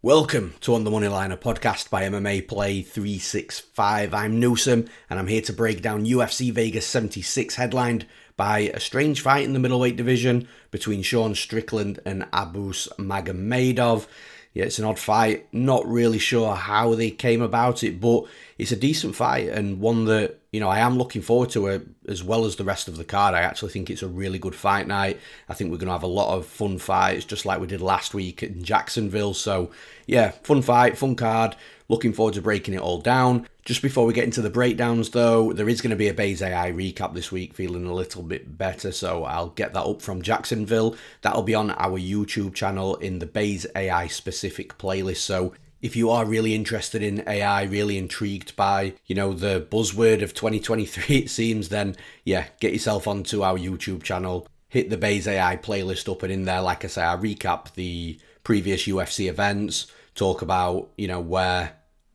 Welcome to On the Money Line, a podcast by MMA Play 365. I'm Newsom, and I'm here to break down UFC Vegas 76, headlined by a strange fight in the middleweight division between Sean Strickland and Abus Magomedov. Yeah, it's an odd fight. Not really sure how they came about it, but it's a decent fight and one that, I am looking forward to as well as the rest of the card. I actually think it's a really good fight night. I think we're going to have a lot of fun fights, just like we did last week in Jacksonville. So, yeah, fun fight, fun card. Looking forward to breaking it all down. Just before we get into the breakdowns, though, there is going to be a Base AI recap this week, feeling a little bit better, so I'll get that up from Jacksonville. That'll be on our YouTube channel in the Base AI specific playlist, so if you are really interested in AI, really intrigued by, the buzzword of 2023, it seems, then, yeah, get yourself onto our YouTube channel, hit the Base AI playlist up, and in there, like I say, I recap the previous UFC events, talk about, where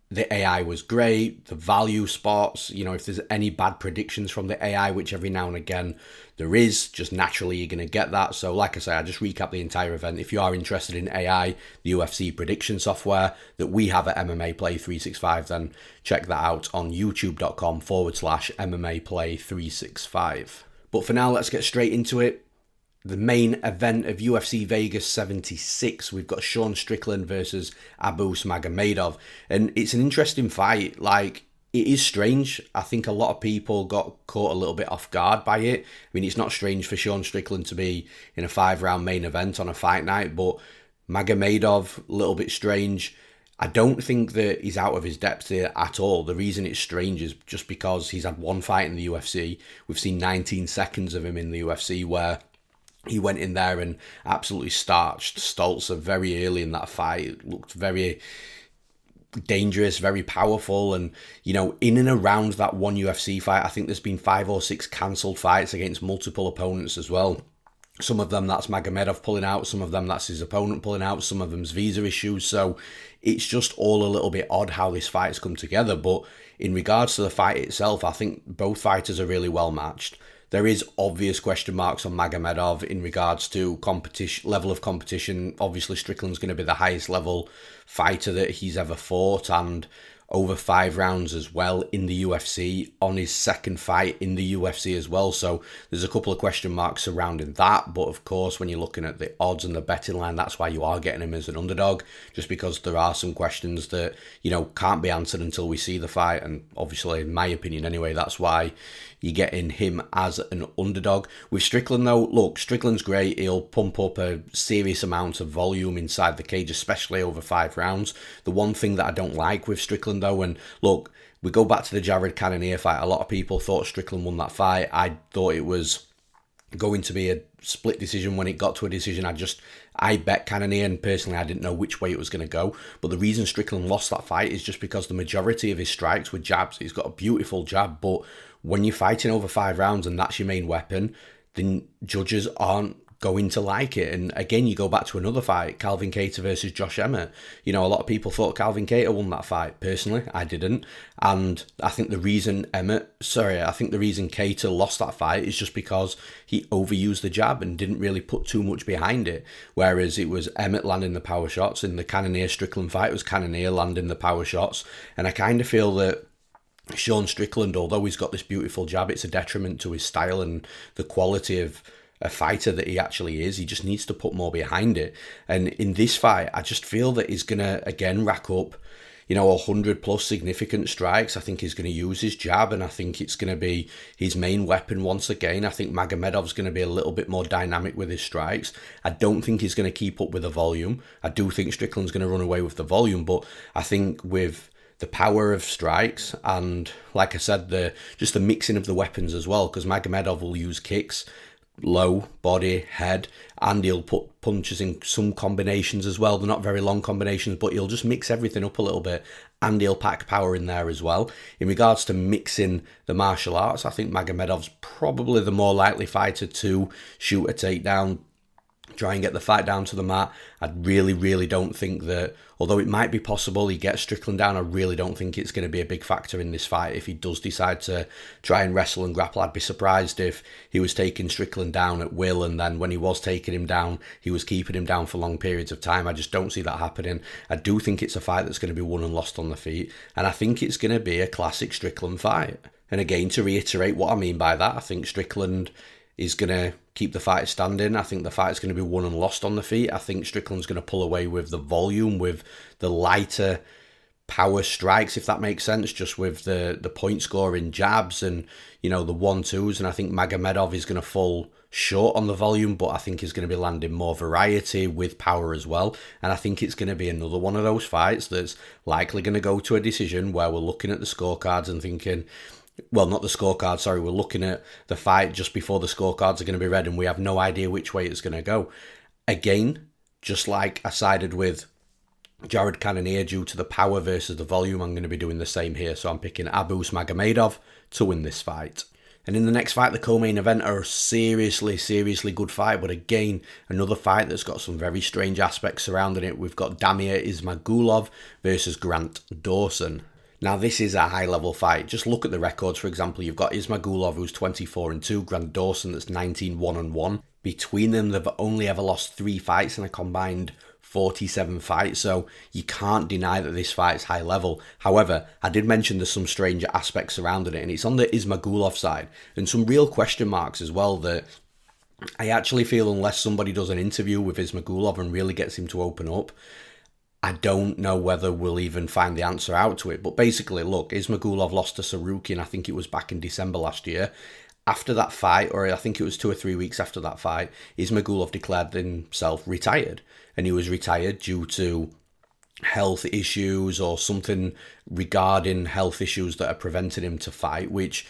the AI was great, the value spots, if there's any bad predictions from the AI, which every now and again there is, just naturally you're going to get that. So like I say, I just recap the entire event. If you are interested in AI, the UFC prediction software that we have at MMA Play 365, then check that out on youtube.com/MMA Play 365. But for now, let's get straight into it. The main event of UFC Vegas 76, we've got Sean Strickland versus Abus Magomedov. And it's an interesting fight. It is strange. I think a lot of people got caught a little bit off guard by it. I mean, it's not strange for Sean Strickland to be in a 5-round main event on a fight night, but Magomedov, a little bit strange. I don't think that he's out of his depth here at all. The reason it's strange is just because he's had one fight in the UFC. We've seen 19 seconds of him in the UFC where he went in there and absolutely starched Stolzer very early in that fight. It looked very dangerous, very powerful. And, in and around that one UFC fight, I think there's been 5 or 6 cancelled fights against multiple opponents as well. Some of them that's Magomedov pulling out, some of them that's his opponent pulling out, some of them's visa issues. So it's just all a little bit odd how this fight's come together. But in regards to the fight itself, I think both fighters are really well matched. There is obvious question marks on Magomedov in regards to level of competition. Obviously, Strickland's going to be the highest level fighter that he's ever fought, and over 5 rounds as well in the UFC, on his second fight in the UFC as well. So there's a couple of question marks surrounding that. But of course, when you're looking at the odds and the betting line, that's why you are getting him as an underdog, just because there are some questions that, can't be answered until we see the fight. And obviously, in my opinion anyway, that's why you're getting him as an underdog. With Strickland though, look, Strickland's great. He'll pump up a serious amount of volume inside the cage, especially over 5 rounds. The one thing that I don't like with Strickland though, and look, we go back to the Jared Cannonier fight. A lot of people thought Strickland won that fight. I thought it was going to be a split decision. When it got to a decision, I bet Cannonier, and personally I didn't know which way it was going to go. But the reason Strickland lost that fight is just because the majority of his strikes were jabs. He's got a beautiful jab, but when you're fighting over 5 rounds and that's your main weapon, then judges aren't going to like it. And again, you go back to another fight, Calvin Kattar versus Josh Emmett. A lot of people thought Calvin Kattar won that fight. Personally, I didn't. And I think the reason Kattar lost that fight is just because he overused the jab and didn't really put too much behind it. Whereas it was Emmett landing the power shots. In the Cannonier-Strickland fight, it was Cannonier landing the power shots. And I kind of feel that Sean Strickland, although he's got this beautiful jab, it's a detriment to his style and the quality of a fighter that he actually is. He just needs to put more behind it. And in this fight, I just feel that he's going to, again, rack up, 100 plus significant strikes. I think he's going to use his jab, and I think it's going to be his main weapon once again. I think Magomedov's going to be a little bit more dynamic with his strikes. I don't think he's going to keep up with the volume. I do think Strickland's going to run away with the volume, but I think with the power of strikes and, like I said, the mixing of the weapons as well, because Magomedov will use kicks, low, body, head, and he'll put punches in some combinations as well. They're not very long combinations, but he'll just mix everything up a little bit, and he'll pack power in there as well. In regards to mixing the martial arts, I think Magomedov's probably the more likely fighter to shoot a takedown. try and get the fight down to the mat. I really don't think that, although it might be possible he gets Strickland down, I really don't think it's going to be a big factor in this fight if he does decide to try and wrestle and grapple. I'd be surprised if he was taking Strickland down at will, and then when he was taking him down, he was keeping him down for long periods of time. I just don't see that happening. I do think it's a fight that's going to be won and lost on the feet, and I think it's going to be a classic Strickland fight. And again, to reiterate what I mean by that, I think Strickland is going to keep the fight standing. I think the fight's going to be won and lost on the feet. I think Strickland's going to pull away with the volume, with the lighter power strikes, if that makes sense, just with the point scoring jabs and, the 1-2s. And I think Magomedov is going to fall short on the volume, but I think he's going to be landing more variety with power as well. And I think it's going to be another one of those fights that's likely going to go to a decision where we're looking at the scorecards and thinking, well, not the scorecard, sorry, we're looking at the fight just before the scorecards are going to be read and we have no idea which way it's going to go. Again, just like I sided with Jared Cannonier due to the power versus the volume, I'm going to be doing the same here. So I'm picking Abus Magomedov to win this fight. And in the next fight, the co-main event, are a seriously good fight. But again, another fight that's got some very strange aspects surrounding it. We've got Damir Ismagulov versus Grant Dawson. Now, this is a high-level fight. Just look at the records. For example, you've got Ismagulov, who's 24-2, Grant Dawson, that's 19-1-1. Between them, they've only ever lost 3 fights in a combined 47 fights, so you can't deny that this fight's high level. However, I did mention there's some strange aspects surrounding it, and it's on the Ismagulov side, and some real question marks as well that I actually feel unless somebody does an interview with Ismagulov and really gets him to open up, I don't know whether we'll even find the answer out to it. But basically, look, Ismagulov lost to Sarukian, I think it was back in December last year. After that fight, or I think it was 2 or 3 weeks after that fight, Ismagulov declared himself retired. And he was retired due to health issues or something regarding health issues that are preventing him to fight, which,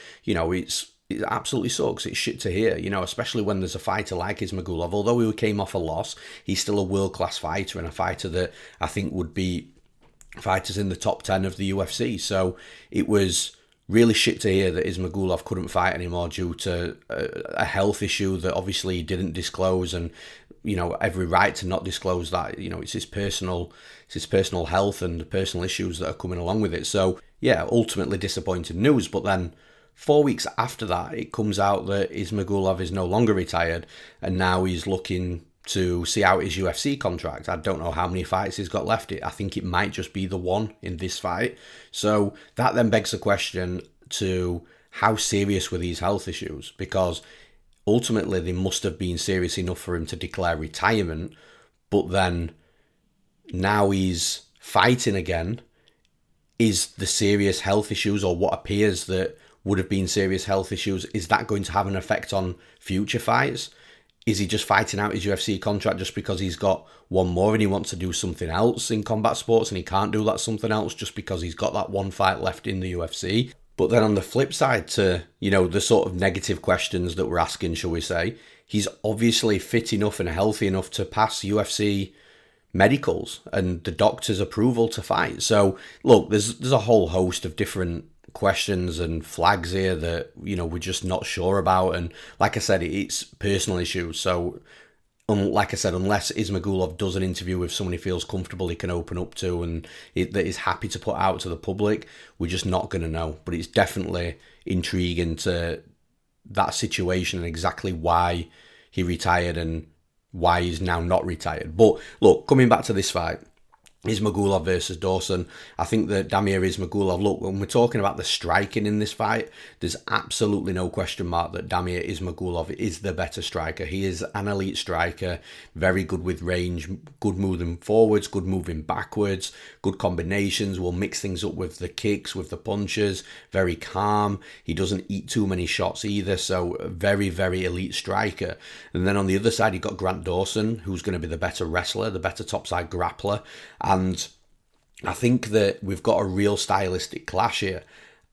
it absolutely sucks. It's shit to hear, especially when there's a fighter like Ismagulov. Although he came off a loss, he's still a world-class fighter and a fighter that I think would be fighters in the top 10 of the UFC. So it was really shit to hear that Ismagulov couldn't fight anymore due to a health issue that obviously he didn't disclose, and every right to not disclose that. It's his personal health and the personal issues that are coming along with it. So yeah, ultimately disappointing news. But then 4 weeks after that, it comes out that Ismagulov is no longer retired, and now he's looking to see out his UFC contract. I don't know how many fights he's got left. I think it might just be the one in this fight. So that then begs the question to how serious were these health issues? Because ultimately they must have been serious enough for him to declare retirement, but then now he's fighting again. Is the serious health issues, or what appears that would have been serious health issues, is that going to have an effect on future fights? Is he just fighting out his UFC contract just because he's got one more and he wants to do something else in combat sports and he can't do that something else just because he's got that one fight left in the UFC? But then on the flip side to, the sort of negative questions that we're asking, shall we say, he's obviously fit enough and healthy enough to pass UFC medicals and the doctor's approval to fight. So look, there's a whole host of different questions and flags here that we're just not sure about, and like I said, it's personal issues. So like I said, unless Ismagulov does an interview with someone he feels comfortable he can open up to and that is happy to put out to the public, we're just not going to know. But it's definitely intriguing to that situation and exactly why he retired and why he's now not retired. But look, coming back to this fight, Ismagulov versus Dawson, I think that Damir Ismagulov, look, when we're talking about the striking in this fight, there's absolutely no question mark that Damir Ismagulov is the better striker. He is an elite striker, very good with range, good moving forwards, good moving backwards, good combinations, will mix things up with the kicks, with the punches, very calm. He doesn't eat too many shots either, so very, very elite striker. And then on the other side, you've got Grant Dawson, who's going to be the better wrestler, the better topside grappler. And I think that we've got a real stylistic clash here.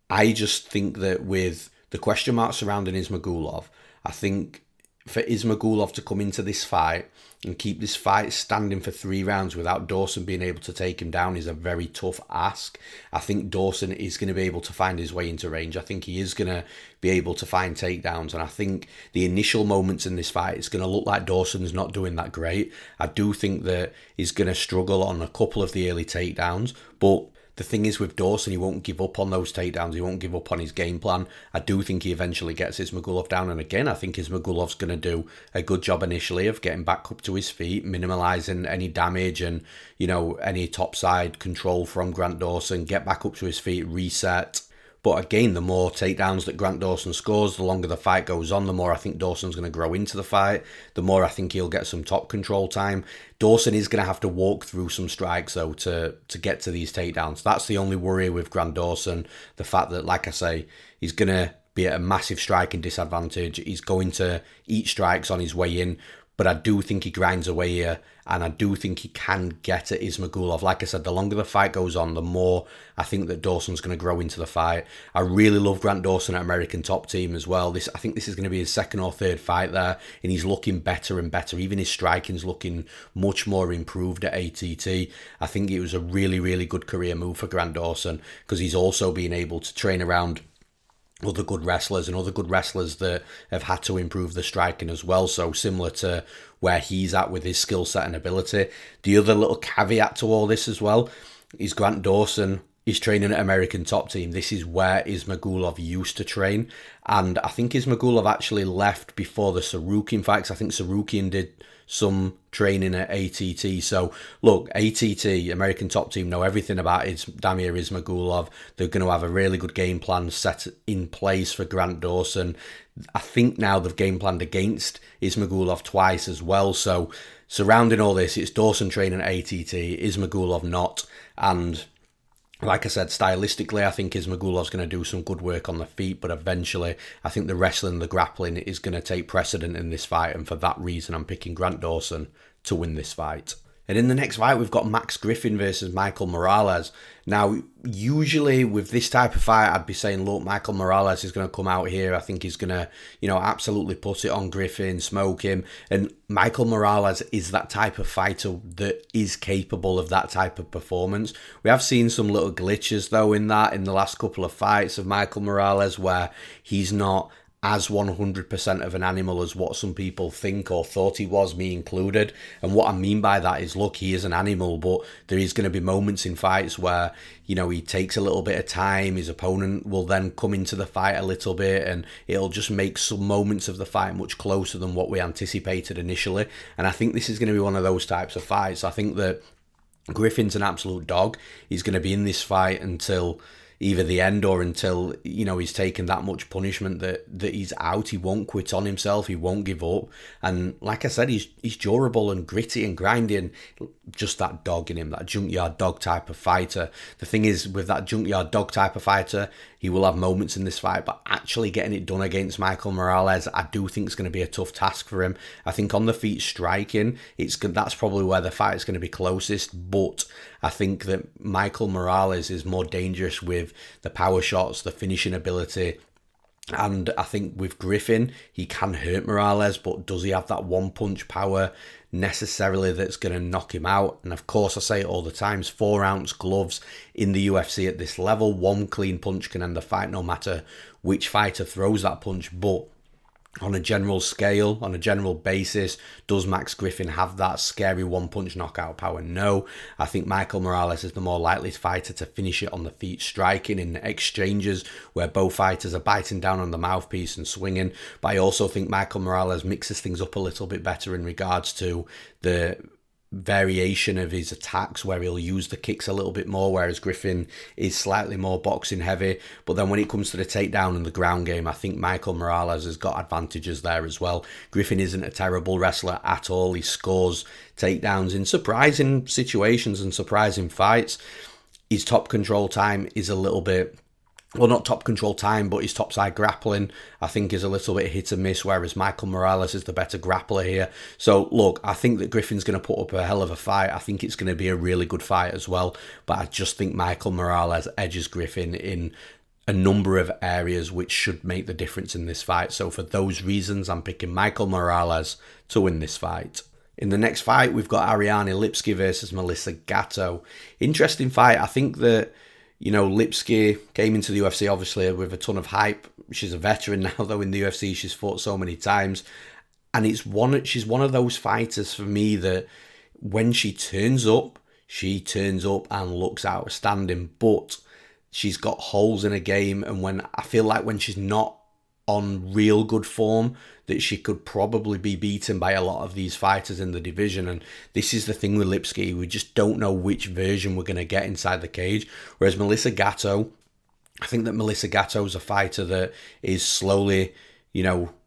I just think that with the question marks surrounding Ismagulov, I think for Ismagulov to come into this fight and keep this fight standing for 3 rounds without Dawson being able to take him down is a very tough ask. I think Dawson is going to be able to find his way into range. I think he is going to be able to find takedowns, and I think the initial moments in this fight, it's going to look like Dawson's not doing that great. I do think that he's going to struggle on a couple of the early takedowns, but the thing is with Dawson, he won't give up on those takedowns. He won't give up on his game plan. I do think he eventually gets Ismagulov down. And again, I think Ismagulov's going to do a good job initially of getting back up to his feet, minimalising any damage and, any topside control from Grant Dawson, get back up to his feet, reset. But again, the more takedowns that Grant Dawson scores, the longer the fight goes on, the more I think Dawson's going to grow into the fight, the more I think he'll get some top control time. Dawson is going to have to walk through some strikes, though, to get to these takedowns. That's the only worry with Grant Dawson, the fact that, like I say, he's going to be at a massive striking disadvantage. He's going to eat strikes on his way in, but I do think he grinds away here, and I do think he can get at Ismagulov. Like I said, the longer the fight goes on, the more I think that Dawson's going to grow into the fight. I really love Grant Dawson at American Top Team as well. I think this is going to be his second or third fight there, and he's looking better and better. Even his striking's looking much more improved at ATT. I think it was a really, really good career move for Grant Dawson, because he's also been able to train around other good wrestlers and other good wrestlers that have had to improve the striking as well. So similar to where he's at with his skill set and ability. The other little caveat to all this as well is Grant Dawson is training at American Top Team. This is where Ismagulov used to train. And I think Ismagulov actually left before the Sarukian fight, 'cause I think Sarukian did some training at ATT. So look, ATT, American Top Team, know everything about Damir Ismagulov. They're going to have a really good game plan set in place for Grant Dawson. I think now they've game planned against Ismagulov twice as well. So surrounding all this, it's Dawson training at ATT, Ismagulov not. And like I said, stylistically, I think Ismagulov's going to do some good work on the feet, but eventually I think the wrestling, the grappling is going to take precedent in this fight, and for that reason I'm picking Grant Dawson to win this fight. And in the next fight, we've got Max Griffin versus Michael Morales. Now, usually with this type of fight, I'd be saying, look, Michael Morales is going to come out here. I think he's going to, absolutely put it on Griffin, smoke him. And Michael Morales is that type of fighter that is capable of that type of performance. We have seen some little glitches, though, in the last couple of fights of Michael Morales, where he's not as 100% of an animal as what some people think or thought he was, me included. And what I mean by that is, look, he is an animal, but there is going to be moments in fights where, he takes a little bit of time, his opponent will then come into the fight a little bit, and it'll just make some moments of the fight much closer than what we anticipated initially. And I think this is going to be one of those types of fights. I think that Griffin's an absolute dog. He's going to be in this fight until either the end or until, he's taken that much punishment that he's out. He won't quit on himself. He won't give up. And like I said, he's durable and gritty and grinding. Just that dog in him, that junkyard dog type of fighter. The thing is, with that junkyard dog type of fighter, he will have moments in this fight, but actually getting it done against Michael Morales, I do think it's going to be a tough task for him. I think on the feet striking, that's probably where the fight is going to be closest, but I think that Michael Morales is more dangerous with the power shots, the finishing ability. And I think with Griffin, he can hurt Morales, but does he have that one-punch power necessarily that's going to knock him out? And of course, I say it all the time, 4-ounce gloves in the UFC at this level. One clean punch can end the fight, no matter which fighter throws that punch. But on a general scale, on a general basis, does Max Griffin have that scary one-punch knockout power? No. I think Michael Morales is the more likely fighter to finish it on the feet, striking in exchanges where both fighters are biting down on the mouthpiece and swinging. But I also think Michael Morales mixes things up a little bit better in regards to the variation of his attacks, where he'll use the kicks a little bit more, whereas Griffin is slightly more boxing heavy. But then when it comes to the takedown and the ground game, I think Michael Morales has got advantages there as well. Griffin isn't a terrible wrestler at all. He scores takedowns in surprising situations and surprising fights. His top control time is a little bit, well, not top control time, but his topside grappling, I think, is a little bit hit and miss, whereas Michael Morales is the better grappler here. So, look, I think that Griffin's going to put up a hell of a fight. I think it's going to be a really good fight as well. But I just think Michael Morales edges Griffin in a number of areas which should make the difference in this fight. So for those reasons, I'm picking Michael Morales to win this fight. In the next fight, we've got Ariane Lipski versus Melissa Gatto. Interesting fight. I think that, Lipski came into the UFC, obviously, with a ton of hype. She's a veteran now, though, in the UFC. She's fought so many times. And she's one of those fighters for me that when she turns up and looks outstanding. But she's got holes in her game. And when she's not on real good form, that she could probably be beaten by a lot of these fighters in the division. And this is the thing with Lipski. We just don't know which version we're going to get inside the cage. Whereas Melissa Gatto, I think that Melissa Gatto is a fighter that is slowly,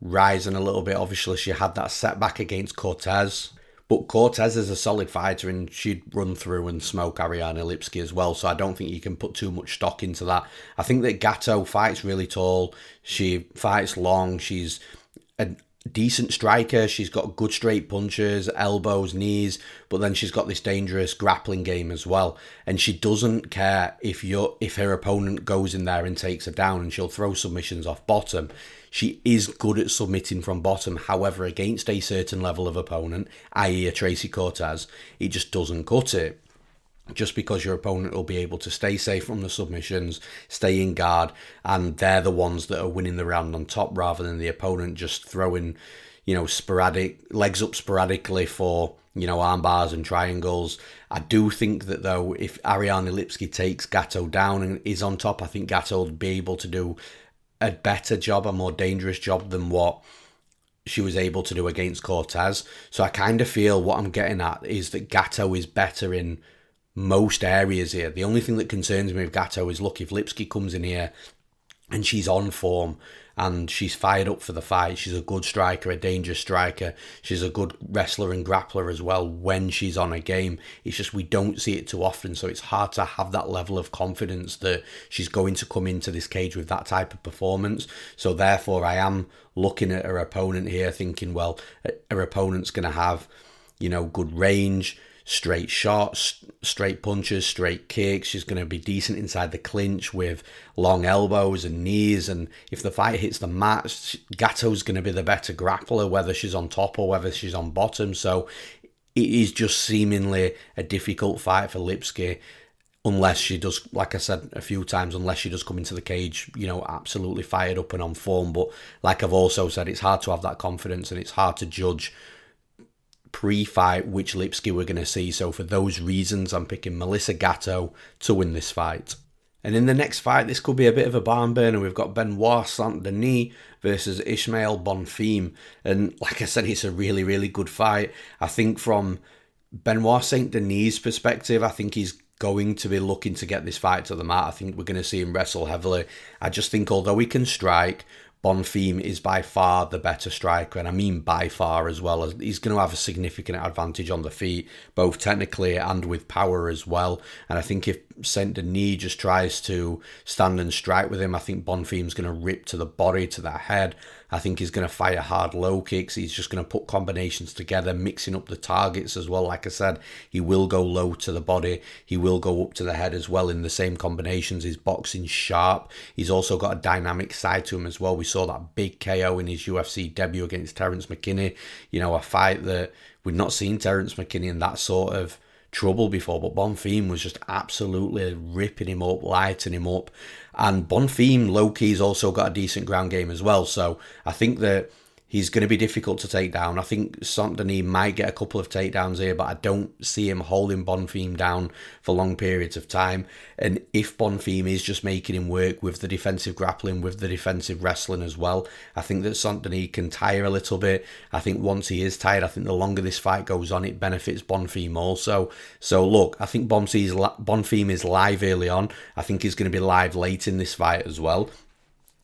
rising a little bit. Obviously, she had that setback against Cortez. But Cortez is a solid fighter and she'd run through and smoke Ariane Lipski as well. So I don't think you can put too much stock into that. I think that Gatto fights really tall. She fights long. She's a decent striker. She's got good straight punches, elbows, knees, but then she's got this dangerous grappling game as well. And she doesn't care if her opponent goes in there and takes her down, and she'll throw submissions off bottom. She is good at submitting from bottom. However, against a certain level of opponent, i.e. a Tracy Cortez, it just doesn't cut it. Just because your opponent will be able to stay safe from the submissions, stay in guard, and they're the ones that are winning the round on top rather than the opponent just throwing, sporadic legs up sporadically for, arm bars and triangles. I do think that, though, if Ariane Lipski takes Gatto down and is on top, I think Gatto will be able to do a better job, a more dangerous job than what she was able to do against Cortez. So I kind of feel what I'm getting at is that Gatto is better in most areas here. The only thing that concerns me with Gatto is, look, if Lipski comes in here and she's on form and she's fired up for the fight, she's a good striker, a dangerous striker, she's a good wrestler and grappler as well when she's on a game. It's just we don't see it too often, so it's hard to have that level of confidence that she's going to come into this cage with that type of performance. So therefore I am looking at her opponent here thinking, well, her opponent's going to have, good range, straight shots, straight punches, straight kicks. She's going to be decent inside the clinch with long elbows and knees. And if the fight hits the mat, Gatto's going to be the better grappler, whether she's on top or whether she's on bottom. So it is just seemingly a difficult fight for Lipski, unless she does, like I said a few times, unless she does come into the cage, absolutely fired up and on form. But like I've also said, it's hard to have that confidence and it's hard to judge pre-fight which Lipski we're going to see. So for those reasons, I'm picking Melissa Gatto to win this fight. And in the next fight, this could be a bit of a barn burner. We've got Benoit Saint-Denis versus Ismael Bonfim. And like I said, it's a really, really good fight. I think from Benoit Saint-Denis' perspective, I think he's going to be looking to get this fight to the mat. I think we're going to see him wrestle heavily. I just think although he can strike, Bonfim is by far the better striker, and I mean by far as well. As he's going to have a significant advantage on the feet, both technically and with power as well. And I think if Saint-Denis just tries to stand and strike with him, I think Bonfim's going to rip to the body, to the head. I think he's going to fire hard low kicks. He's just going to put combinations together, mixing up the targets as well. Like I said, he will go low to the body. He will go up to the head as well in the same combinations. His boxing sharp. He's also got a dynamic side to him as well. We saw that big KO in his UFC debut against Terence McKinney. A fight that we've not seen Terence McKinney in that sort of trouble before, but Bonfim was just absolutely ripping him up, lighting him up. And Bonfim, low-key's also got a decent ground game as well, so I think that he's going to be difficult to take down. I think Saint-Denis might get a couple of takedowns here, but I don't see him holding Bonfim down for long periods of time. And if Bonfim is just making him work with the defensive grappling, with the defensive wrestling as well, I think that Saint-Denis can tire a little bit. I think once he is tired, I think the longer this fight goes on, it benefits Bonfim also. So look, I think Bonfim is live early on. I think he's going to be live late in this fight as well.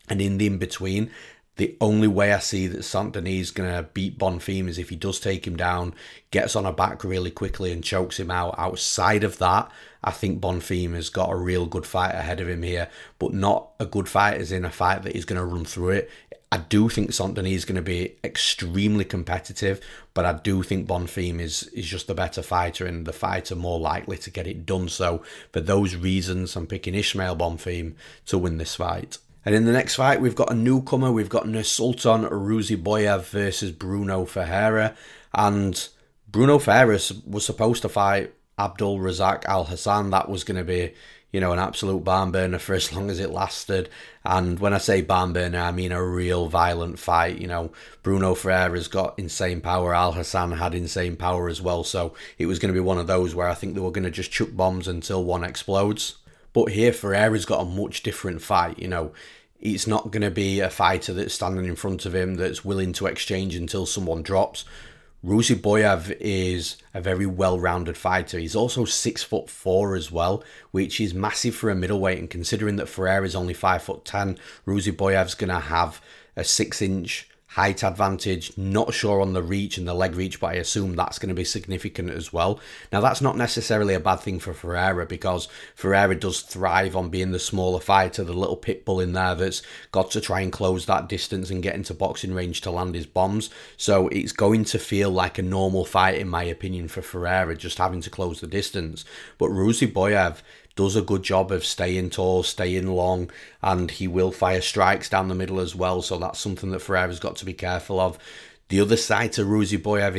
And in the in-between, the only way I see that Saint-Denis is going to beat Bonfim is if he does take him down, gets on a back really quickly and chokes him out. Outside of that, I think Bonfim has got a real good fight ahead of him here, but not a good fight as in a fight that he's going to run through it. I do think Saint-Denis is going to be extremely competitive, but I do think Bonfim is just the better fighter and the fighter more likely to get it done. So for those reasons, I'm picking Ismael Bonfim to win this fight. And in the next fight, we've got a newcomer. We've got Nursulton Ruziboev versus Bruno Ferreira. And Bruno Ferreira was supposed to fight Abdul Razak Al Hassan. That was going to be, an absolute barn burner for as long as it lasted. And when I say barn burner, I mean a real violent fight. Bruno Ferreira's got insane power. Al Hassan had insane power as well. So it was going to be one of those where I think they were going to just chuck bombs until one explodes. But here, Ferreira's got a much different fight. It's not going to be a fighter that's standing in front of him that's willing to exchange until someone drops. Ruziboev is a very well-rounded fighter. He's also 6'4" as well, which is massive for a middleweight. And considering that Ferreira is only 5'10", Ruziboev's going to have a 6-inch height advantage. Not sure on the reach and the leg reach, but I assume that's going to be significant as well. Now, that's not necessarily a bad thing for Ferreira, because Ferreira does thrive on being the smaller fighter, the little pit bull in there that's got to try and close that distance and get into boxing range to land his bombs. So it's going to feel like a normal fight, in my opinion, for Ferreira, just having to close the distance. But Ruziboev does a good job of staying tall, staying long, and he will fire strikes down the middle as well. So that's something that Ferreira's got to be careful of. The other side to Ruziboev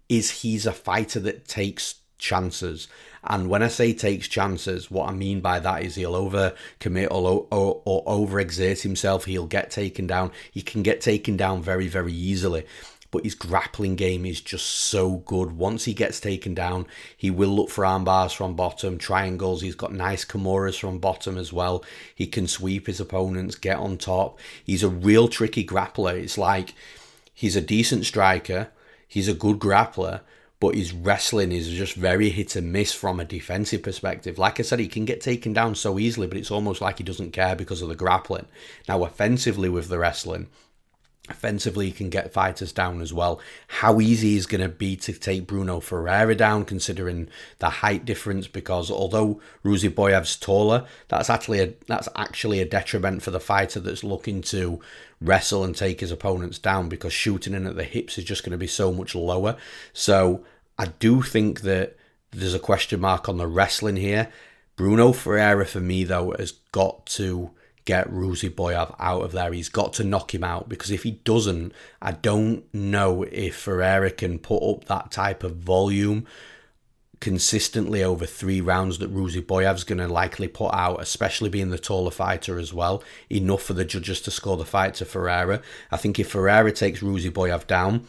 is he's a fighter that takes chances. And when I say takes chances, what I mean by that is he'll overcommit or overexert himself. He'll get taken down. He can get taken down very, very easily. But his grappling game is just so good. Once he gets taken down, he will look for arm bars from bottom, triangles. He's got nice kimuras from bottom as well. He can sweep his opponents, get on top. He's a real tricky grappler. It's like he's a decent striker. He's a good grappler. But his wrestling is just very hit and miss from a defensive perspective. Like I said, he can get taken down so easily, but it's almost like he doesn't care because of the grappling. Now, offensively with the wrestling, offensively, he can get fighters down as well. How easy is going to be to take Bruno Ferreira down, considering the height difference? Because although Ruziboev's taller, that's actually a detriment for the fighter that's looking to wrestle and take his opponents down, because shooting in at the hips is just going to be so much lower. So I do think that there's a question mark on the wrestling here. Bruno Ferreira, for me, though, has got to get Ruziboev out of there. He's got to knock him out, because if he doesn't, I don't know if Ferreira can put up that type of volume consistently over 3 rounds that Ruziboev's going to likely put out, especially being the taller fighter as well, enough for the judges to score the fight to Ferreira. I think if Ferreira takes Ruziboev down,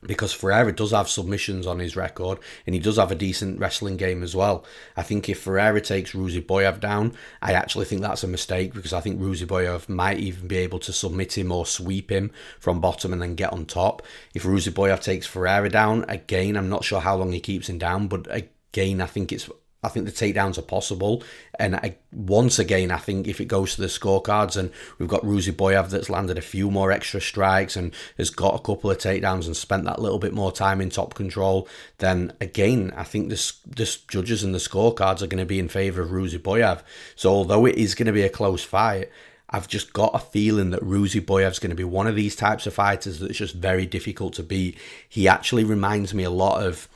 because Ferreira does have submissions on his record, and he does have a decent wrestling game as well. I think if Ferreira takes Ruziboev down, I actually think that's a mistake, because I think Ruziboev might even be able to submit him or sweep him from bottom and then get on top. If Ruziboev takes Ferreira down, again, I'm not sure how long he keeps him down, but again, I think the takedowns are possible. And once again, I think if it goes to the scorecards and we've got Ruziboev that's landed a few more extra strikes and has got a couple of takedowns and spent that little bit more time in top control, then again, I think the judges and the scorecards are going to be in favour of Ruziboev. So although it is going to be a close fight, I've just got a feeling that Ruziboev's going to be one of these types of fighters that's just very difficult to beat. He actually reminds me a lot of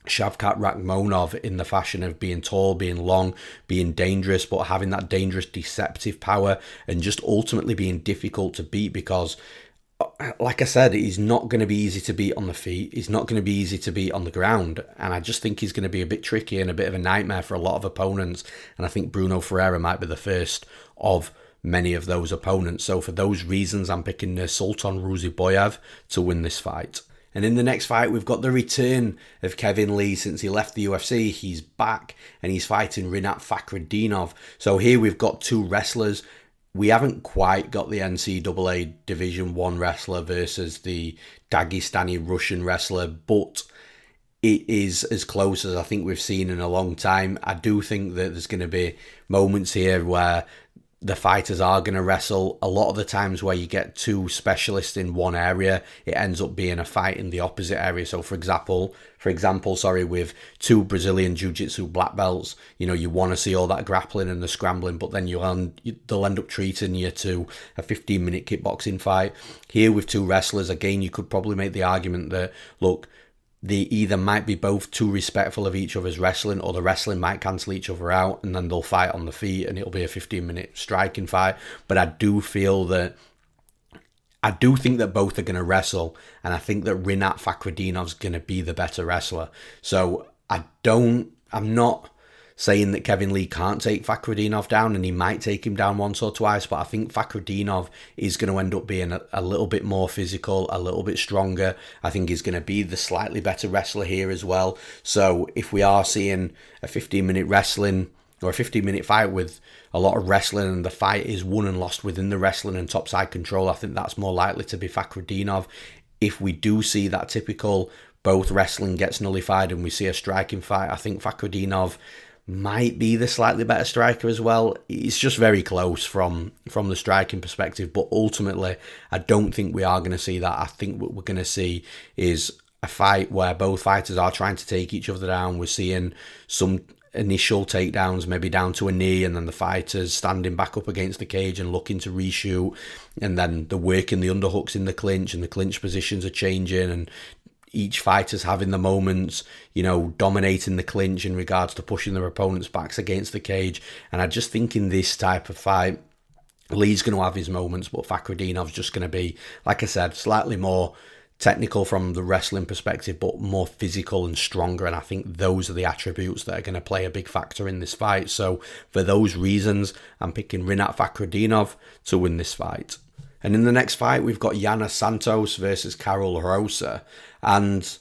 Shavkat Rakhmonov in the fashion of being tall, being long, being dangerous, but having that dangerous deceptive power and just ultimately being difficult to beat, because like I said, he's not going to be easy to beat on the feet. He's not going to be easy to beat on the ground. And I just think he's going to be a bit tricky and a bit of a nightmare for a lot of opponents. And I think Bruno Ferreira might be the first of many of those opponents. So for those reasons, I'm picking Nursulton Ruziboev to win this fight. And in the next fight, we've got the return of Kevin Lee. Since he left the UFC, he's back and he's fighting Rinat Fakhretdinov. So here we've got 2 wrestlers. We haven't quite got the NCAA Division 1 wrestler versus the Dagestani Russian wrestler, but it is as close as I think we've seen in a long time. I do think that there's going to be moments here where the fighters are going to wrestle. A lot of the times where you get two specialists in one area, it ends up being a fight in the opposite area. So for example, with two Brazilian Jiu-Jitsu black belts, you want to see all that grappling and the scrambling, but then they'll end up treating you to a 15-minute kickboxing fight. Here with two wrestlers, again, you could probably make the argument that, look, they either might be both too respectful of each other's wrestling, or the wrestling might cancel each other out, and then they'll fight on the feet and it'll be a 15-minute striking fight. But I do think that both are going to wrestle, and I think that Rinat Fakhretdinov's going to be the better wrestler. So I'm not saying that Kevin Lee can't take Fakhretdinov down, and he might take him down once or twice, but I think Fakhretdinov is going to end up being a little bit more physical, a little bit stronger. I think he's going to be the slightly better wrestler here as well. So if we are seeing a 15-minute wrestling or a 15-minute fight with a lot of wrestling, and the fight is won and lost within the wrestling and topside control, I think that's more likely to be Fakhretdinov. If we do see that typical both wrestling gets nullified and we see a striking fight, I think Fakhretdinov might be the slightly better striker as well. It's just very close from the striking perspective, but ultimately I don't think we are going to see that. I think what we're going to see is a fight where both fighters are trying to take each other down. We're seeing some initial takedowns, maybe down to a knee, and then the fighters standing back up against the cage and looking to reshoot, and then they're working the underhooks in the clinch, and the clinch positions are changing, and each fighter's having the moments, dominating the clinch in regards to pushing their opponent's backs against the cage. And I just think in this type of fight, Lee's going to have his moments, but Fakhretdinov's just going to be, like I said, slightly more technical from the wrestling perspective, but more physical and stronger. And I think those are the attributes that are going to play a big factor in this fight. So for those reasons, I'm picking Rinat Fakhretdinov to win this fight. And in the next fight, we've got Yana Santos versus Karol Rosa. And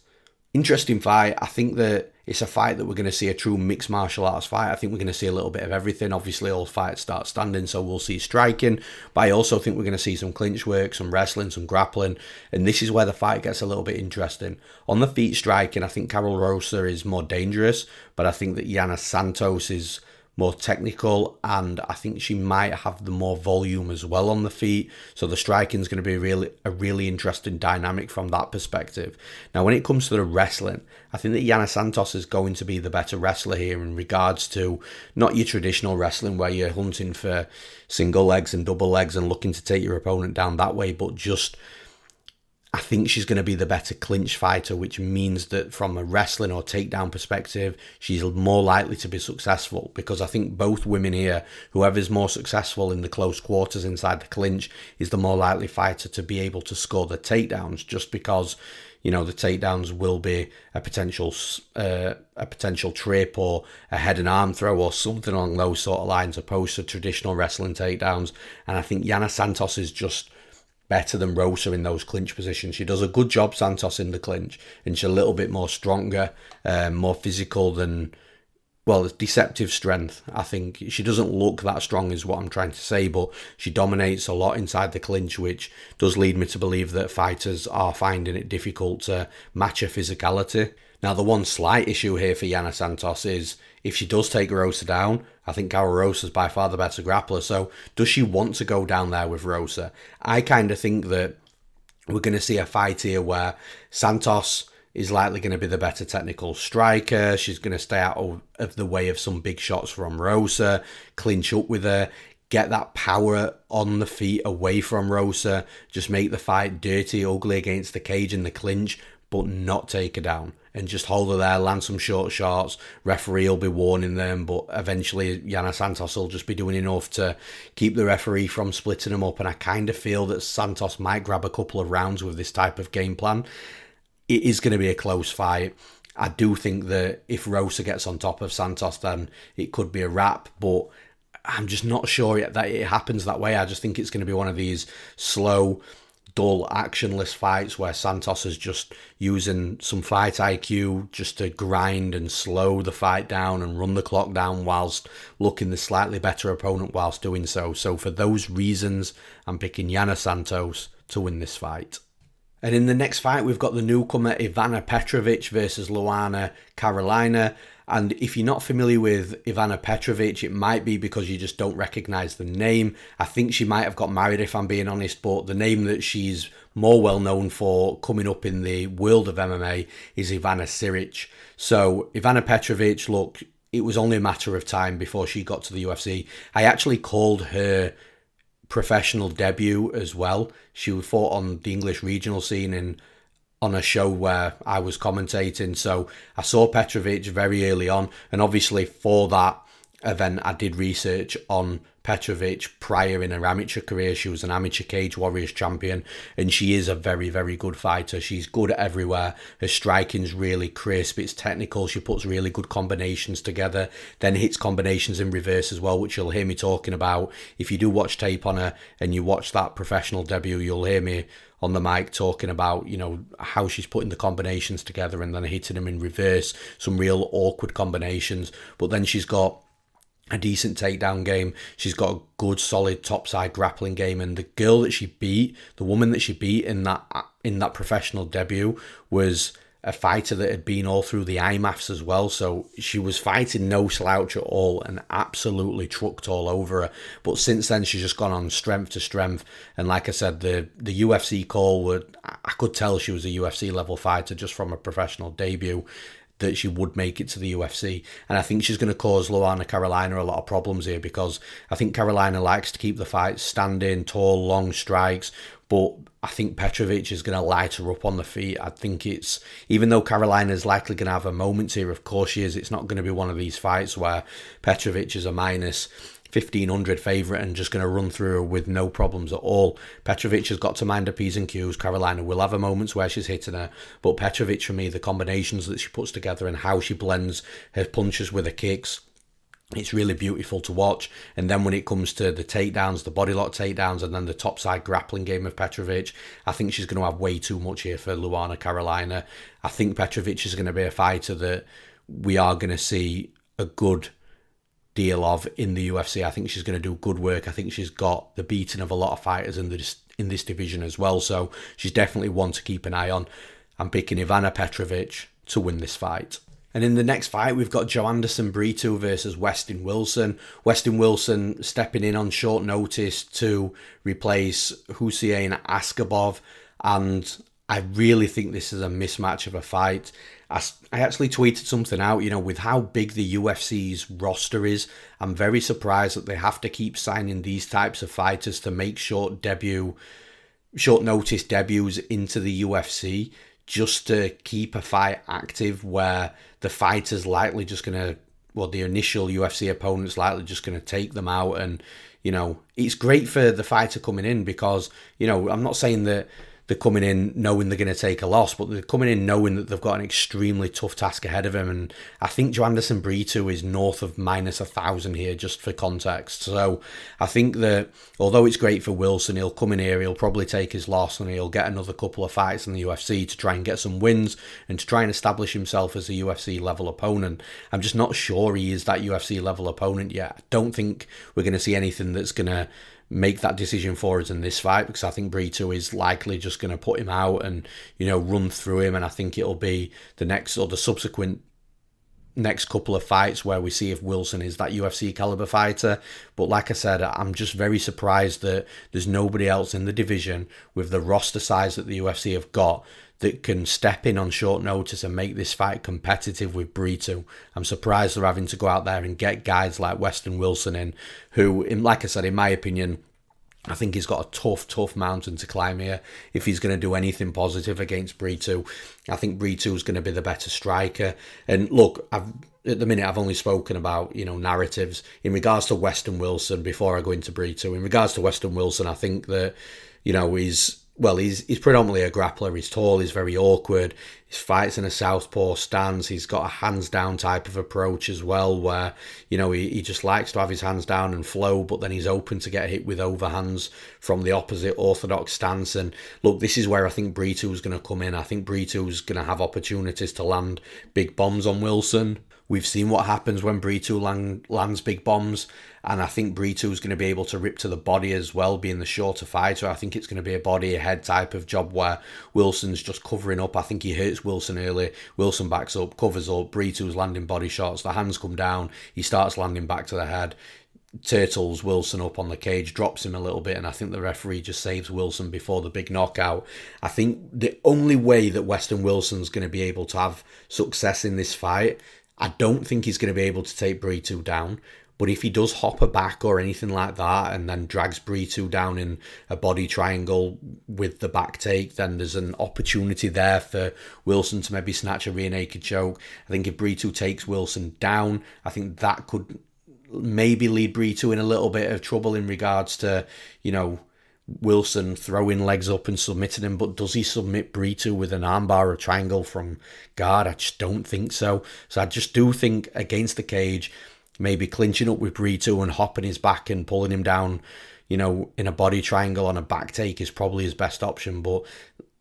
interesting fight. I think that it's a fight that we're going to see a true mixed martial arts fight. I think we're going to see a little bit of everything. Obviously, all fights start standing, so we'll see striking. But I also think we're going to see some clinch work, some wrestling, some grappling. And this is where the fight gets a little bit interesting. On the feet striking, I think Karol Rosa is more dangerous, but I think that Yana Santos is more technical, and I think she might have the more volume as well on the feet. So the striking is going to be a really interesting dynamic from that perspective. Now, when it comes to the wrestling, I think that Yana Santos is going to be the better wrestler here in regards to not your traditional wrestling where you're hunting for single legs and double legs and looking to take your opponent down that way, but just I think she's going to be the better clinch fighter, which means that from a wrestling or takedown perspective, she's more likely to be successful, because I think both women here, whoever's more successful in the close quarters inside the clinch, is the more likely fighter to be able to score the takedowns, just because, the takedowns will be a potential trip or a head and arm throw or something along those sort of lines, opposed to traditional wrestling takedowns. And I think Yana Santos is just better than Rosa in those clinch positions. She does a good job, Santos, in the clinch, and she's a little bit more stronger, more physical than, deceptive strength. I think she doesn't look that strong is what I'm trying to say, but she dominates a lot inside the clinch, which does lead me to believe that fighters are finding it difficult to match her physicality. Now, the one slight issue here for Yana Santos is if she does take Rosa down, I think Karol Rosa is by far the better grappler. So does she want to go down there with Rosa? I kind of think that we're going to see a fight here where Santos is likely going to be the better technical striker. She's going to stay out of the way of some big shots from Rosa, clinch up with her, get that power on the feet away from Rosa, just make the fight dirty, ugly against the cage in the clinch, but not take her down. And just hold her there, land some short shots. Referee will be warning them, but eventually Yana Santos will just be doing enough to keep the referee from splitting them up. And I kind of feel that Santos might grab a couple of rounds with this type of game plan. It is going to be a close fight. I do think that if Rosa gets on top of Santos, then it could be a wrap, but I'm just not sure yet that it happens that way. I just think it's going to be one of these slow, dull, actionless fights where Santos is just using some fight IQ just to grind and slow the fight down and run the clock down whilst looking the slightly better opponent whilst doing so. So for those reasons, I'm picking Yana Santos to win this fight. And in the next fight, we've got the newcomer Ivana Petrovic versus Luana Carolina. And if you're not familiar with Ivana Petrovic, it might be because you just don't recognise the name. I think she might have got married, if I'm being honest, but the name that she's more well known for coming up in the world of MMA is Ivana Siric. So Ivana Petrovic, look, it was only a matter of time before she got to the UFC. I actually called her professional debut as well. She fought on the English regional scene on a show where I was commentating. So I saw Petrovic very early on. And obviously for that event, I did research on Petrovic prior in her amateur career. She was an amateur Cage Warriors champion, and she is a very, very good fighter. She's good everywhere. Her striking's really crisp. It's technical. She puts really good combinations together, then hits combinations in reverse as well, which you'll hear me talking about. If you do watch tape on her and you watch that professional debut, you'll hear me on the mic talking about, how she's putting the combinations together and then hitting them in reverse, some real awkward combinations. But then she's got a decent takedown game. She's got a good, solid topside grappling game. And the girl that she beat, the woman that she beat in that professional debut, was a fighter that had been all through the IMAFs as well. So she was fighting no slouch at all and absolutely trucked all over her. But since then, she's just gone on strength to strength. And like I said, the UFC call, I could tell she was a UFC level fighter just from a professional debut, that she would make it to the UFC. And I think she's going to cause Luana Carolina a lot of problems here, because I think Carolina likes to keep the fight standing, tall, long strikes, but I think Petrovic is going to light her up on the feet. I think even though Carolina's likely going to have her moments here, of course she is, it's not going to be one of these fights where Petrovic is a minus 1,500 favourite and just going to run through her with no problems at all. Petrovic has got to mind her P's and Q's. Carolina will have her moments where she's hitting her, but Petrovic, for me, the combinations that she puts together and how she blends her punches with her kicks, it's really beautiful to watch. And then when it comes to the takedowns, the body lock takedowns, and then the topside grappling game of Petrovic, I think she's going to have way too much here for Luana Carolina. I think Petrovic is going to be a fighter that we are going to see a good deal of in the UFC. I think she's going to do good work. I think she's got the beating of a lot of fighters in this division as well. So she's definitely one to keep an eye on. I'm picking Ivana Petrovic to win this fight. And in the next fight, we've got Joanderson Brito versus Westin Wilson. Westin Wilson stepping in on short notice to replace Hussein Askabov. And I really think this is a mismatch of a fight. I actually tweeted something out, with how big the UFC's roster is. I'm very surprised that they have to keep signing these types of fighters to make short notice debuts into the UFC, just to keep a fight active where the fighter's likely just going to, the initial UFC opponent's likely just going to take them out. And, it's great for the fighter coming in because, I'm not saying that they're coming in knowing they're going to take a loss, but they're coming in knowing that they've got an extremely tough task ahead of them. And I think Joanderson Brito is north of minus 1,000 here, just for context. So I think that although it's great for Wilson, he'll come in here, he'll probably take his loss, and he'll get another couple of fights in the UFC to try and get some wins and to try and establish himself as a UFC level opponent. I'm just not sure he is that UFC level opponent yet. I don't think we're going to see anything that's going to make that decision for us in this fight, because I think Brito is likely just going to put him out and, run through him. And I think it'll be the next or the subsequent next couple of fights where we see if Wilson is that UFC caliber fighter. But like I said, I'm just very surprised that there's nobody else in the division with the roster size that the UFC have got that can step in on short notice and make this fight competitive with Brito. I'm surprised they're having to go out there and get guys like Westin Wilson in, who, like I said, in my opinion, I think he's got a tough mountain to climb here if he's going to do anything positive against Brito. I think Brito's going to be the better striker. And look, at the minute I've only spoken about, narratives. In regards to Westin Wilson, before I go into Brito, in regards to Westin Wilson, I think that, he's predominantly a grappler. He's tall, he's very awkward. He fights in a southpaw stance. He's got a hands-down type of approach as well, where, he just likes to have his hands down and flow, but then he's open to get hit with overhands from the opposite orthodox stance. And look, this is where I think Brito's going to come in. I think Brito's going to have opportunities to land big bombs on Wilson. We've seen what happens when Brito lands big bombs, and I think Brito's going to be able to rip to the body as well, being the shorter fighter. I think it's going to be a body-ahead type of job where Wilson's just covering up. I think he hurts hits Wilson early. Wilson backs up, covers up. Brito's landing body shots. The hands come down. He starts landing back to the head. Turtles Wilson up on the cage, drops him a little bit, and I think the referee just saves Wilson before the big knockout. I think the only way that Westin Wilson's going to be able to have success in this fight, I don't think he's going to be able to take Brito down. But if he does hop a back or anything like that and then drags Brito down in a body triangle with the back take, then there's an opportunity there for Wilson to maybe snatch a rear naked choke. I think if Brito takes Wilson down, I think that could maybe lead Brito in a little bit of trouble in regards to, Wilson throwing legs up and submitting him. But does he submit Brito with an armbar or triangle from guard? I just don't think so. So I just do think against the cage, maybe clinching up with Brito and hopping his back and pulling him down, in a body triangle on a back take is probably his best option. But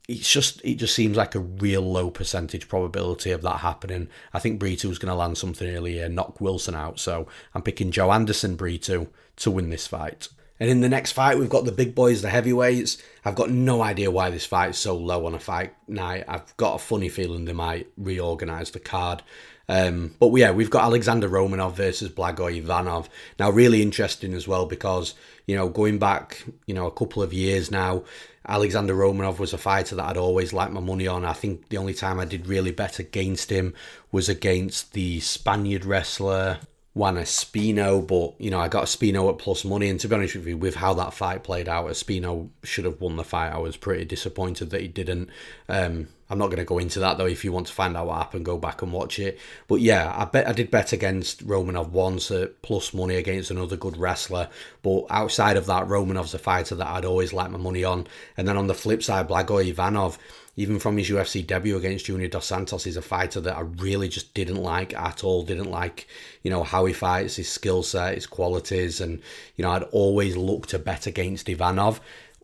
it just seems like a real low percentage probability of that happening. I think Brito's going to land something early here, knock Wilson out. So I'm picking Joanderson Brito to win this fight. And in the next fight, we've got the big boys, the heavyweights. I've got no idea why this fight is so low on a fight night. I've got a funny feeling they might reorganise the card. But yeah, we've got Alexandr Romanov versus Blagoy Ivanov. Now, really interesting as well because, going back, a couple of years now, Alexandr Romanov was a fighter that I'd always liked my money on. I think the only time I did really bet against him was against the Spaniard wrestler Juan Espino, but I got Espino at plus money, and to be honest with you, with how that fight played out, Espino should have won the fight. I was pretty disappointed that he didn't. I'm not going to go into that though. If you want to find out what happened, go back and watch it. But yeah, I did bet against Romanov once at plus money against another good wrestler. But outside of that, Romanov's a fighter that I'd always liked my money on. And then on the flip side, Blagoy Ivanov, even from his UFC debut against Junior Dos Santos, is a fighter that I really just didn't like at all. Didn't like, how he fights, his skill set, his qualities. And, I'd always look to bet against Ivanov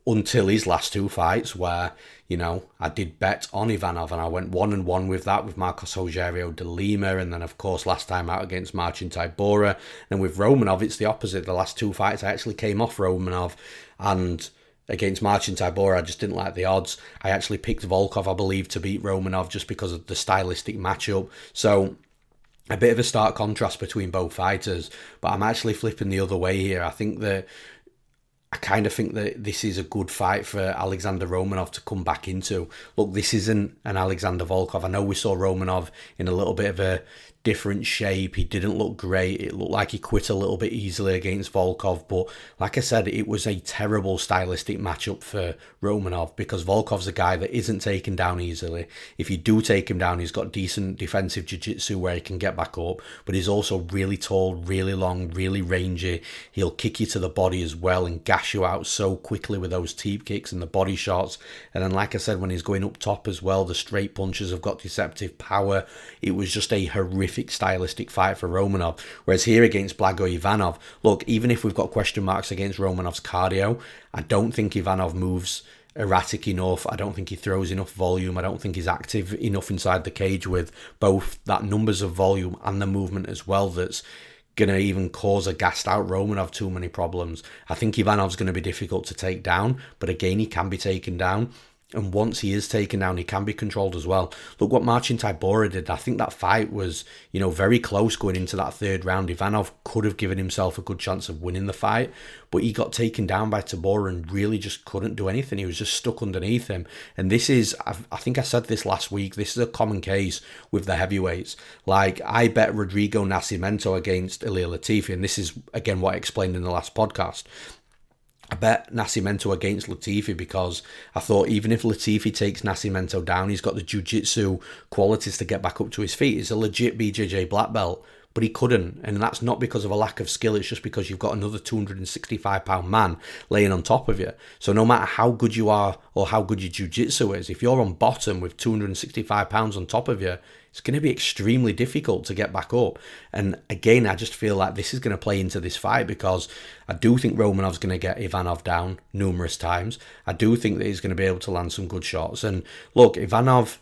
until his last two fights where, I did bet on Ivanov and I went 1-1 with that with Marcos Rogerio de Lima. And then, of course, last time out against Marcin Tybura. And with Romanov, it's the opposite. The last two fights, I actually came off Romanov, and against Marcin Tybura, I just didn't like the odds. I actually picked Volkov, I believe, to beat Romanov just because of the stylistic matchup. So a bit of a stark contrast between both fighters, but I'm actually flipping the other way here. I kind of think that this is a good fight for Alexandr Romanov to come back into. Look, this isn't an Alexander Volkov. I know we saw Romanov in a little bit of a different shape. He didn't look great. It looked like he quit a little bit easily against Volkov. But like I said, it was a terrible stylistic matchup for Romanov because Volkov's a guy that isn't taken down easily. If you do take him down, he's got decent defensive jiu-jitsu where he can get back up. But he's also really tall, really long, really rangy. He'll kick you to the body as well and gash you out so quickly with those teep kicks and the body shots. And then, like I said, when he's going up top as well, the straight punches have got deceptive power. It was just a horrific stylistic fight for Romanov. Whereas here against Blagoy Ivanov, look, even if we've got question marks against Romanov's cardio, I don't think Ivanov moves erratic enough. I don't think he throws enough volume. I don't think he's active enough inside the cage with both that numbers of volume and the movement as well that's going to even cause a gassed out Romanov too many problems. I think Ivanov's going to be difficult to take down, but again, he can be taken down. And once he is taken down, he can be controlled as well. Look what Marcin Tybura did. I think that fight was, very close going into that third round. Ivanov could have given himself a good chance of winning the fight, but he got taken down by Tybura and really just couldn't do anything. He was just stuck underneath him. And this is, I think I said this last week, this is a common case with the heavyweights. Like, I bet Rodrigo Nascimento against Ilir Latifi, and this is, again, what I explained in the last podcast. I bet Nascimento against Latifi because I thought even if Latifi takes Nascimento down, he's got the jiu-jitsu qualities to get back up to his feet. He's a legit BJJ black belt, but he couldn't. And that's not because of a lack of skill. It's just because you've got another 265-pound man laying on top of you. So no matter how good you are or how good your jiu-jitsu is, if you're on bottom with 265 pounds on top of you, it's going to be extremely difficult to get back up. And again, I just feel like this is going to play into this fight because I do think Romanov's going to get Ivanov down numerous times. I do think that he's going to be able to land some good shots. And look, Ivanov,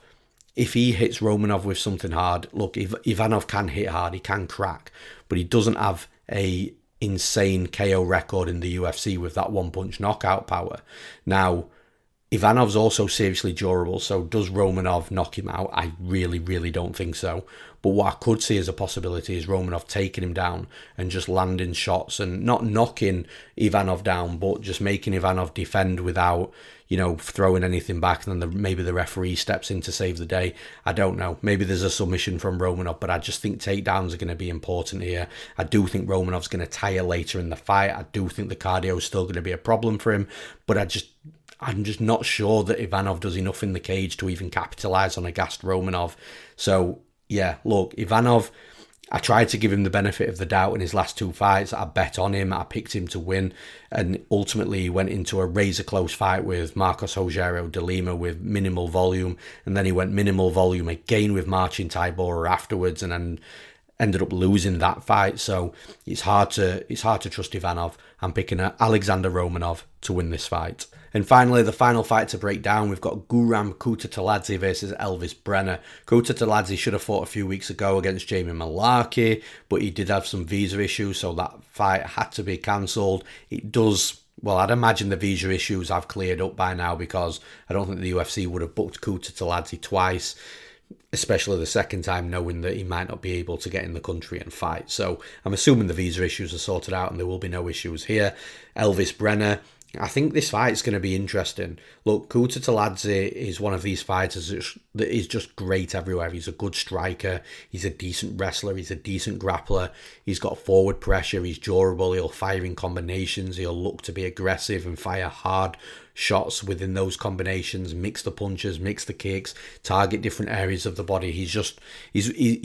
if he hits Romanov with something hard, look, Ivanov can hit hard, he can crack, but he doesn't have a insane KO record in the UFC with that one-punch knockout power. Now, Ivanov's also seriously durable, so does Romanov knock him out? I really, really don't think so. But what I could see as a possibility is Romanov taking him down and just landing shots and not knocking Ivanov down, but just making Ivanov defend without, throwing anything back. And then maybe the referee steps in to save the day. I don't know. Maybe there's a submission from Romanov, but I just think takedowns are going to be important here. I do think Romanov's going to tire later in the fight. I do think the cardio is still going to be a problem for him, but I'm just not sure that Ivanov does enough in the cage to even capitalise on a gassed Romanov. So, yeah, look, Ivanov, I tried to give him the benefit of the doubt in his last 2 fights. I bet on him. I picked him to win. And ultimately, he went into a razor-close fight with Marcos Rogério de Lima with minimal volume. And then he went minimal volume again with Marcin Tybura afterwards and then ended up losing that fight. So it's hard to trust Ivanov. I'm picking Alexandr Romanov to win this fight. And finally, the final fight to break down, we've got Guram Kutateladze versus Elvis Brenner. Kutateladze should have fought a few weeks ago against Jamie Malarkey, but he did have some visa issues, so that fight had to be cancelled. I'd imagine the visa issues have cleared up by now, because I don't think the UFC would have booked Kutateladze twice, especially the second time, knowing that he might not be able to get in the country and fight. So I'm assuming the visa issues are sorted out and there will be no issues here. Elvis Brenner, I think this fight's going to be interesting. Look, Kutateladze is one of these fighters that is just great everywhere. He's a good striker. He's a decent wrestler. He's a decent grappler. He's got forward pressure. He's durable. He'll fire in combinations. He'll look to be aggressive and fire hard shots within those combinations, mix the punches, mix the kicks, target different areas of the body. He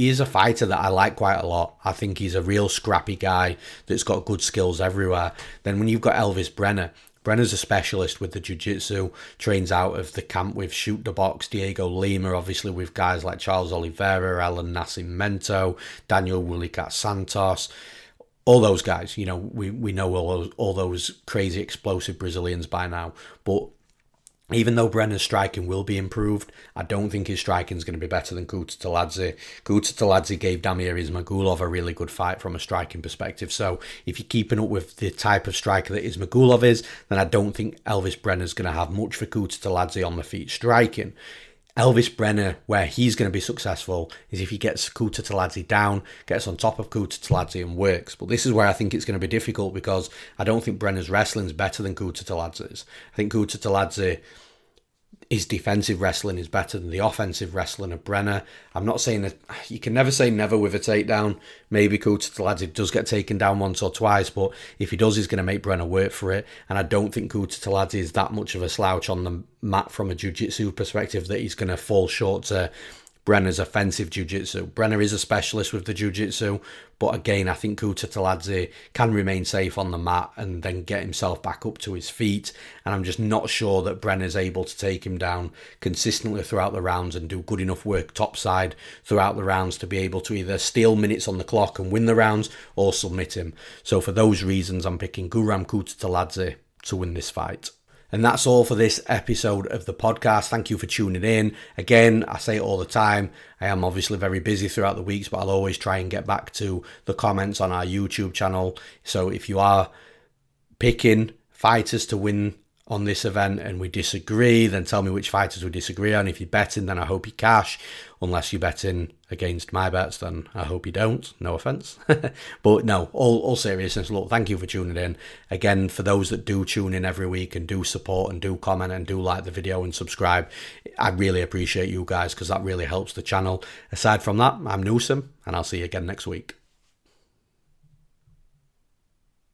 is a fighter that I like quite a lot. I think he's a real scrappy guy that's got good skills everywhere. Then when you've got Elvis Brenner's a specialist with the jiu-jitsu, trains out of the camp with Shoot the Box, Diego Lima, obviously with guys like Charles Oliveira, Alan Nascimento, Daniel Wulikat Santos. All those guys, we know all those crazy explosive Brazilians by now. But even though Brenner's striking will be improved, I don't think his striking is going to be better than Kutateladze. Kutateladze gave Damir Ismagulov a really good fight from a striking perspective. So if you're keeping up with the type of striker that Ismagulov is, then I don't think Elvis Brenner's going to have much for Kutateladze on the feet striking. Elvis Brenner, where he's going to be successful, is if he gets Kutateladze down, gets on top of Kutateladze and works. But this is where I think it's going to be difficult, because I don't think Brenner's wrestling is better than Kutateladze's. I think Kutateladze, his defensive wrestling is better than the offensive wrestling of Brenner. I'm not saying that you can never say never with a takedown. Maybe Kutateladze does get taken down once or twice, but if he does, he's going to make Brenner work for it. And I don't think Kutateladze is that much of a slouch on the mat from a jiu-jitsu perspective that he's going to fall short to Brenner's offensive jiu-jitsu. Brenner is a specialist with the jiu-jitsu, but again, I think Kutateladze can remain safe on the mat and then get himself back up to his feet. And I'm just not sure that Brenner's able to take him down consistently throughout the rounds and do good enough work topside throughout the rounds to be able to either steal minutes on the clock and win the rounds or submit him. So for those reasons, I'm picking Guram Kutateladze to win this fight. And that's all for this episode of the podcast. Thank you for tuning in. Again, I say it all the time, I am obviously very busy throughout the weeks, but I'll always try and get back to the comments on our YouTube channel. So if you are picking fighters to win on this event and we disagree, then tell me which fighters we disagree on. If you're betting, then I hope you cash. Unless you're betting against my bets, then I hope you don't. No offense. But no, all seriousness, look, thank you for tuning in. Again, for those that do tune in every week and do support and do comment and do like the video and subscribe, I really appreciate you guys, because that really helps the channel. Aside from that, I'm Newsom, and I'll see you again next week.